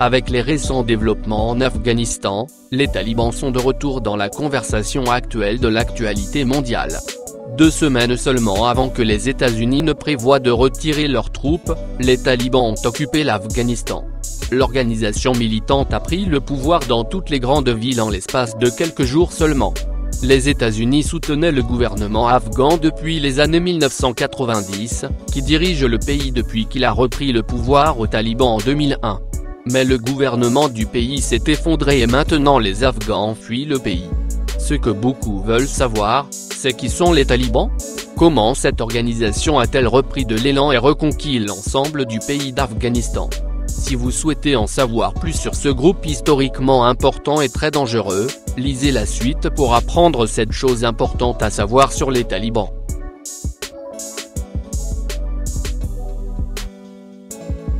Avec les récents développements en Afghanistan, les talibans sont de retour dans la conversation actuelle de l'actualité mondiale. 2 semaines seulement avant que les États-Unis ne prévoient de retirer leurs troupes, les talibans ont occupé l'Afghanistan. L'organisation militante a pris le pouvoir dans toutes les grandes villes en l'espace de quelques jours seulement. Les États-Unis soutenaient le gouvernement afghan depuis les années 1990, qui dirige le pays depuis qu'il a repris le pouvoir aux talibans en 2001. Mais le gouvernement du pays s'est effondré et maintenant les Afghans fuient le pays. Ce que beaucoup veulent savoir, c'est qui sont les talibans ? Comment cette organisation a-t-elle repris de l'élan et reconquis l'ensemble du pays d'Afghanistan ? Si vous souhaitez en savoir plus sur ce groupe historiquement important et très dangereux, lisez la suite pour apprendre cette chose importante à savoir sur les talibans.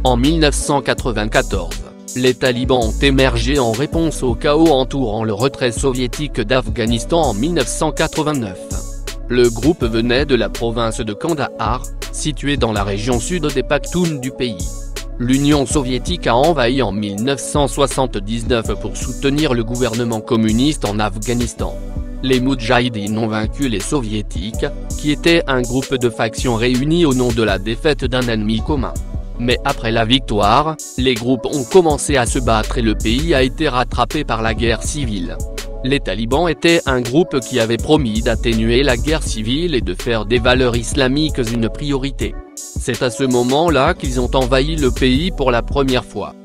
En 1994, les talibans ont émergé en réponse au chaos entourant le retrait soviétique d'Afghanistan en 1989. Le groupe venait de la province de Kandahar, située dans la région sud des Pakhtuns du pays. L'Union soviétique a envahi en 1979 pour soutenir le gouvernement communiste en Afghanistan. Les Moudjahidines ont vaincu les soviétiques, qui étaient un groupe de factions réunies au nom de la défaite d'un ennemi commun. Mais après la victoire, les groupes ont commencé à se battre et le pays a été rattrapé par la guerre civile. Les talibans étaient un groupe qui avait promis d'atténuer la guerre civile et de faire des valeurs islamiques une priorité. C'est à ce moment-là qu'ils ont envahi le pays pour la première fois.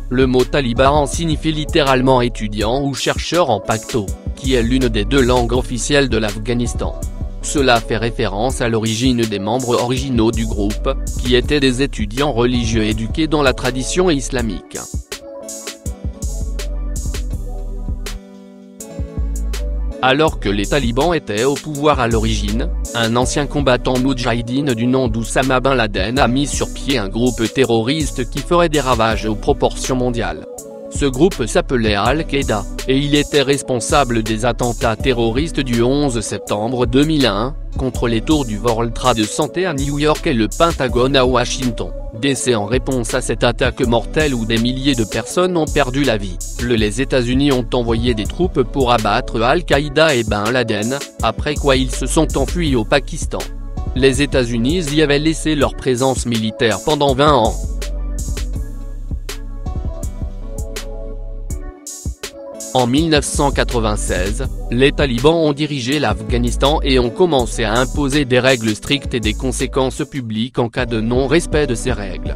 Le mot taliban signifie littéralement étudiant ou chercheur en pakhto, qui est l'une des 2 langues officielles de l'Afghanistan. Cela fait référence à l'origine des membres originaux du groupe, qui étaient des étudiants religieux éduqués dans la tradition islamique. Alors que les talibans étaient au pouvoir à l'origine, un ancien combattant moudjahidine du nom d'Oussama Ben Laden a mis sur pied un groupe terroriste qui ferait des ravages aux proportions mondiales. Ce groupe s'appelait Al-Qaïda, et il était responsable des attentats terroristes du 11 septembre 2001, contre les tours du World Trade Center à New York et le Pentagone à Washington. Décès en réponse à cette attaque mortelle où des milliers de personnes ont perdu la vie. Les États-Unis ont envoyé des troupes pour abattre Al-Qaïda et Ben Laden, après quoi ils se sont enfuis au Pakistan. Les États-Unis y avaient laissé leur présence militaire pendant 20 ans. En 1996, les talibans ont dirigé l'Afghanistan et ont commencé à imposer des règles strictes et des conséquences publiques en cas de non-respect de ces règles.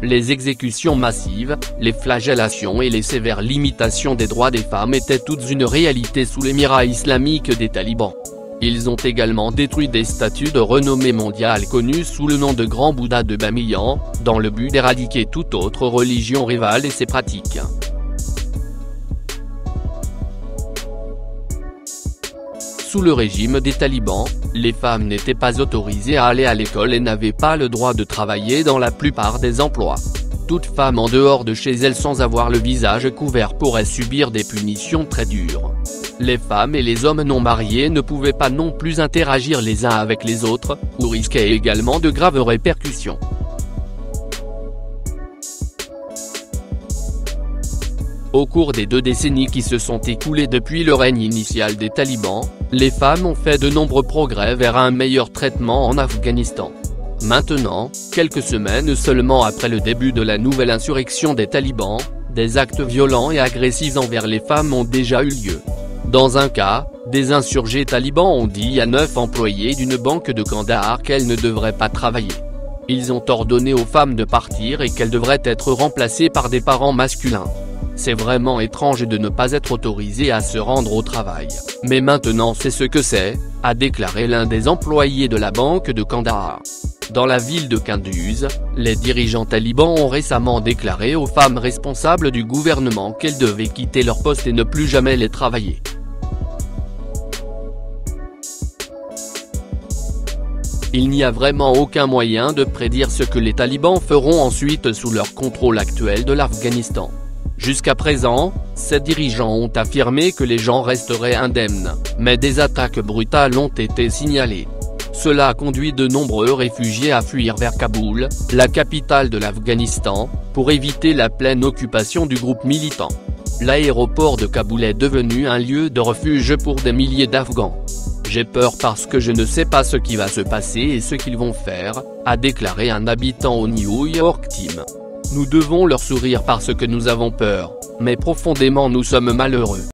Les exécutions massives, les flagellations et les sévères limitations des droits des femmes étaient toutes une réalité sous l'émirat islamique des talibans. Ils ont également détruit des statues de renommée mondiale connues sous le nom de Grand Bouddha de Bamiyan, dans le but d'éradiquer toute autre religion rivale et ses pratiques. Sous le régime des talibans, les femmes n'étaient pas autorisées à aller à l'école et n'avaient pas le droit de travailler dans la plupart des emplois. Toute femme en dehors de chez elle sans avoir le visage couvert pourrait subir des punitions très dures. Les femmes et les hommes non mariés ne pouvaient pas non plus interagir les uns avec les autres, ou risquaient également de graves répercussions. Au cours des 2 décennies qui se sont écoulées depuis le règne initial des talibans, les femmes ont fait de nombreux progrès vers un meilleur traitement en Afghanistan. Maintenant, quelques semaines seulement après le début de la nouvelle insurrection des talibans, des actes violents et agressifs envers les femmes ont déjà eu lieu. Dans un cas, des insurgés talibans ont dit à 9 employés d'une banque de Kandahar qu'elles ne devraient pas travailler. Ils ont ordonné aux femmes de partir et qu'elles devraient être remplacées par des parents masculins. C'est vraiment étrange de ne pas être autorisé à se rendre au travail. Mais maintenant c'est ce que c'est, a déclaré l'un des employés de la banque de Kandahar. Dans la ville de Kunduz, les dirigeants talibans ont récemment déclaré aux femmes responsables du gouvernement qu'elles devaient quitter leur poste et ne plus jamais les travailler. Il n'y a vraiment aucun moyen de prédire ce que les talibans feront ensuite sous leur contrôle actuel de l'Afghanistan. Jusqu'à présent, ces dirigeants ont affirmé que les gens resteraient indemnes, mais des attaques brutales ont été signalées. Cela a conduit de nombreux réfugiés à fuir vers Kaboul, la capitale de l'Afghanistan, pour éviter la pleine occupation du groupe militant. L'aéroport de Kaboul est devenu un lieu de refuge pour des milliers d'Afghans. J'ai peur parce que je ne sais pas ce qui va se passer et ce qu'ils vont faire, a déclaré un habitant au New York Times. Nous devons leur sourire parce que nous avons peur, mais profondément nous sommes malheureux.